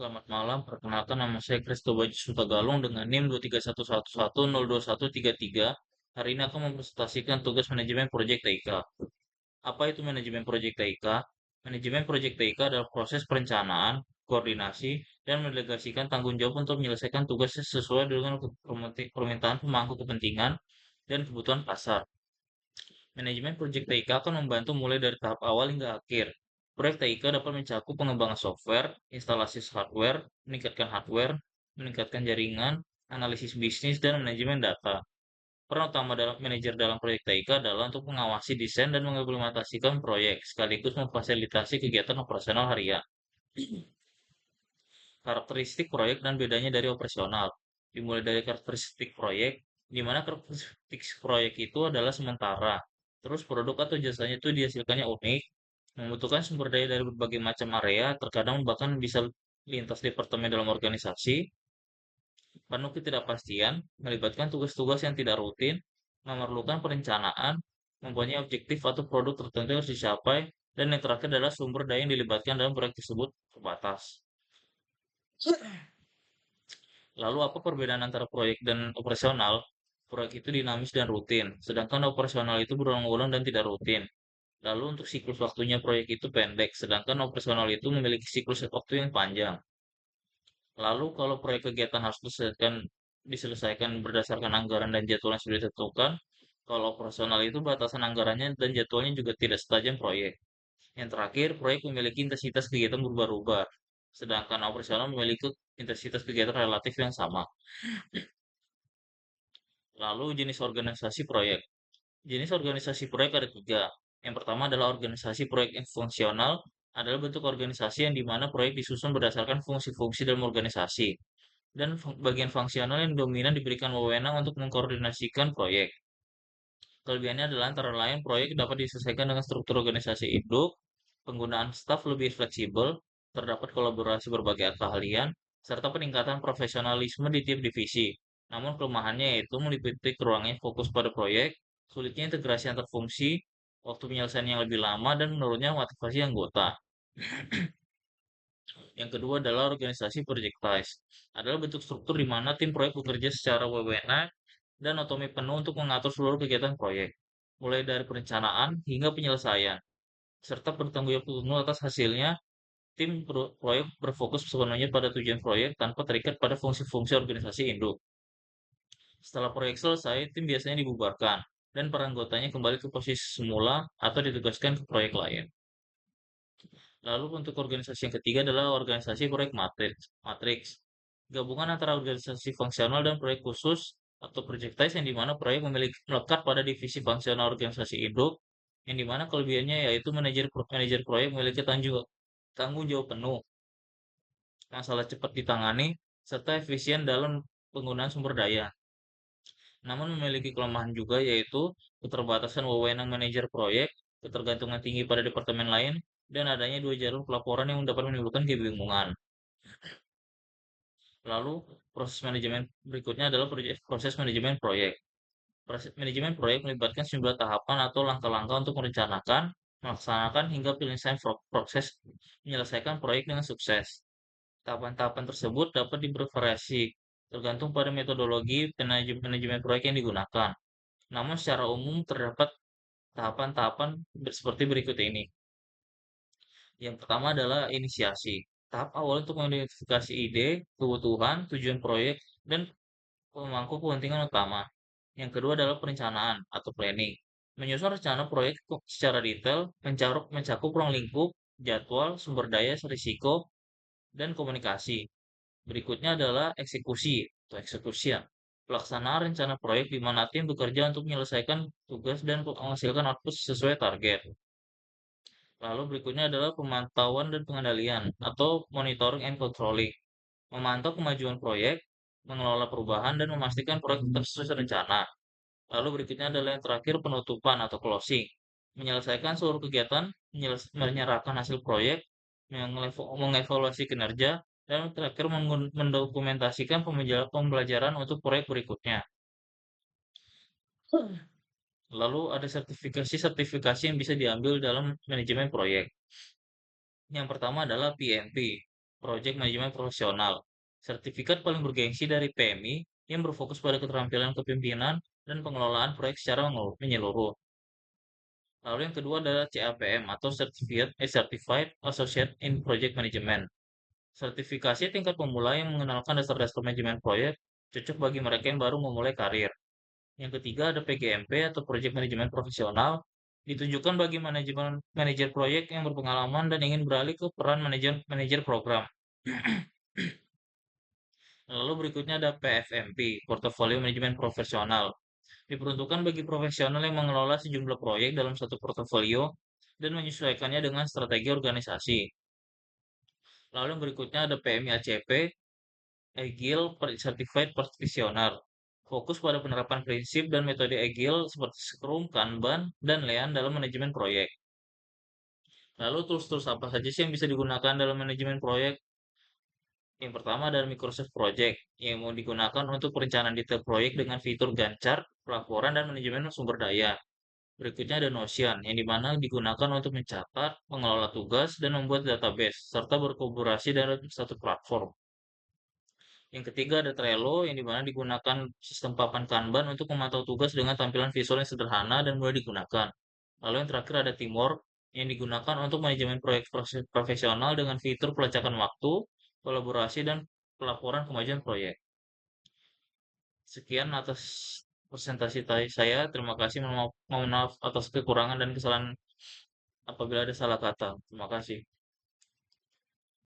Selamat malam, perkenalkan nama saya Kristo Baji Sutagalung dengan NIM 23111021133. Hari ini aku mempresentasikan tugas manajemen proyek TIK. Apa itu manajemen proyek TIK? Manajemen proyek TIK adalah proses perencanaan, koordinasi, dan mendelegasikan tanggung jawab untuk menyelesaikan tugas sesuai dengan permintaan pemangku kepentingan dan kebutuhan pasar. Manajemen proyek TIK akan membantu mulai dari tahap awal hingga akhir. Proyek TIK dapat mencakup pengembangan software, instalasi hardware, meningkatkan jaringan, analisis bisnis, dan manajemen data. Peran utama dalam manajer dalam proyek TIK adalah untuk mengawasi desain dan mengimplementasikan proyek, sekaligus memfasilitasi kegiatan operasional harian. Karakteristik proyek dan bedanya dari operasional. Dimulai dari karakteristik proyek, di mana karakteristik proyek itu adalah sementara. Terus produk atau jasanya itu dihasilkannya unik, membutuhkan sumber daya dari berbagai macam area, terkadang bahkan bisa lintas departemen dalam organisasi, penuh ketidakpastian, melibatkan tugas-tugas yang tidak rutin, memerlukan perencanaan, mempunyai objektif atau produk tertentu yang harus dicapai, dan yang terakhir adalah sumber daya yang dilibatkan dalam proyek tersebut terbatas. Lalu apa perbedaan antara proyek dan operasional? Proyek itu dinamis dan rutin, sedangkan operasional itu berulang-ulang dan tidak rutin. Lalu untuk siklus waktunya proyek itu pendek, sedangkan operasional itu memiliki siklus waktu yang panjang. Lalu kalau proyek kegiatan harus diselesaikan berdasarkan anggaran dan jadwal yang sudah ditentukan, kalau operasional itu batasan anggarannya dan jadwalnya juga tidak setajam proyek. Yang terakhir, proyek memiliki intensitas kegiatan berubah-ubah, sedangkan operasional memiliki intensitas kegiatan relatif yang sama. Lalu jenis organisasi proyek. Jenis organisasi proyek ada tiga. Yang pertama adalah organisasi proyek yang fungsional, adalah bentuk organisasi yang dimana proyek disusun berdasarkan fungsi-fungsi dalam organisasi. Dan bagian fungsional yang dominan diberikan wewenang untuk mengkoordinasikan proyek. Kelebihannya adalah antara lain proyek dapat diselesaikan dengan struktur organisasi induk, penggunaan staf lebih fleksibel, terdapat kolaborasi berbagai keahlian, serta peningkatan profesionalisme di tiap divisi. Namun kelemahannya yaitu meliputi kurangnya fokus pada proyek, sulitnya integrasi antar fungsi, waktu penyelesaian yang lebih lama, dan menurunnya motivasi anggota. Yang kedua adalah organisasi projectized. Adalah bentuk struktur di mana tim proyek bekerja secara wewenang dan otonomi penuh untuk mengatur seluruh kegiatan proyek, mulai dari perencanaan hingga penyelesaian, serta bertanggung jawab penuh atas hasilnya. Tim proyek berfokus sepenuhnya pada tujuan proyek tanpa terikat pada fungsi-fungsi organisasi induk. Setelah proyek selesai, tim biasanya dibubarkan dan para anggotanya kembali ke posisi semula atau ditugaskan ke proyek lain. Lalu untuk organisasi yang ketiga adalah organisasi proyek matriks. Gabungan antara organisasi fungsional dan proyek khusus atau projectize yang dimana proyek memiliki melekat pada divisi fungsional organisasi induk, yang dimana kelebihannya yaitu manajer proyek memiliki tanggung jawab penuh, masalah cepat ditangani, serta efisien dalam penggunaan sumber daya. Namun memiliki kelemahan juga yaitu keterbatasan wewenang manajer proyek, ketergantungan tinggi pada departemen lain, dan adanya dua jalur pelaporan yang dapat menimbulkan kebingungan. Lalu proses manajemen berikutnya adalah proses manajemen proyek. Proses manajemen proyek melibatkan sejumlah tahapan atau langkah-langkah untuk merencanakan, melaksanakan hingga penyelesaian proses menyelesaikan proyek dengan sukses. Tahapan-tahapan tersebut dapat bervariasi tergantung pada metodologi manajemen proyek yang digunakan. Namun secara umum terdapat tahapan-tahapan seperti berikut ini. Yang pertama adalah inisiasi. Tahap awal untuk mengidentifikasi ide, kebutuhan, tujuan proyek, dan pemangku kepentingan utama. Yang kedua adalah perencanaan atau planning. Menyusun rencana proyek secara detail, mencakup ruang lingkup, jadwal, sumber daya, risiko, dan komunikasi. Berikutnya adalah eksekusi atau eksekusi. Pelaksanaan rencana proyek di mana tim bekerja untuk menyelesaikan tugas dan menghasilkan output sesuai target. Lalu berikutnya adalah pemantauan dan pengendalian atau monitoring and controlling. Memantau kemajuan proyek, mengelola perubahan, dan memastikan proyek tetap sesuai rencana. Lalu berikutnya adalah yang terakhir penutupan atau closing. Menyelesaikan seluruh kegiatan, menyerahkan hasil proyek, mengevaluasi kinerja, dan terakhir mendokumentasikan pembelajaran untuk proyek berikutnya. Lalu ada sertifikasi-sertifikasi yang bisa diambil dalam manajemen proyek. Yang pertama adalah PMP. Project Manajemen Profesional. Sertifikat paling bergengsi dari PMI yang berfokus pada keterampilan kepemimpinan dan pengelolaan proyek secara menyeluruh. Lalu yang kedua adalah CAPM atau Certified Associate in Project Management. Sertifikasi tingkat pemula yang mengenalkan dasar-dasar manajemen proyek cocok bagi mereka yang baru memulai karir. Yang ketiga ada PGMP atau Project Management Profesional, ditujukan bagi manajer proyek yang berpengalaman dan ingin beralih ke peran manajer program. Lalu berikutnya ada PFMP, Portfolio Management Profesional. Diperuntukkan bagi profesional yang mengelola sejumlah proyek dalam satu portofolio dan menyesuaikannya dengan strategi organisasi. Lalu yang berikutnya ada PMI ACP, Agile Certified Practitioner. Fokus pada penerapan prinsip dan metode Agile seperti Scrum, Kanban, dan Lean dalam manajemen proyek. Lalu tools-tools apa saja sih yang bisa digunakan dalam manajemen proyek? Yang pertama adalah Microsoft Project yang mau digunakan untuk perencanaan detail proyek dengan fitur Gantt pelaporan dan manajemen sumber daya. Berikutnya ada Notion yang dimana digunakan untuk mencatat, mengelola tugas, dan membuat database, serta berkolaborasi dalam satu platform. Yang ketiga ada Trello yang dimana digunakan sistem papan Kanban untuk memantau tugas dengan tampilan visual yang sederhana dan mudah digunakan. Lalu yang terakhir ada Teamwork yang digunakan untuk manajemen proyek profesional dengan fitur pelacakan waktu, kolaborasi, dan pelaporan kemajuan proyek. Sekian atas presentasi saya. Terima kasih. Mohon maaf atas kekurangan dan kesalahan apabila ada salah kata. Terima kasih.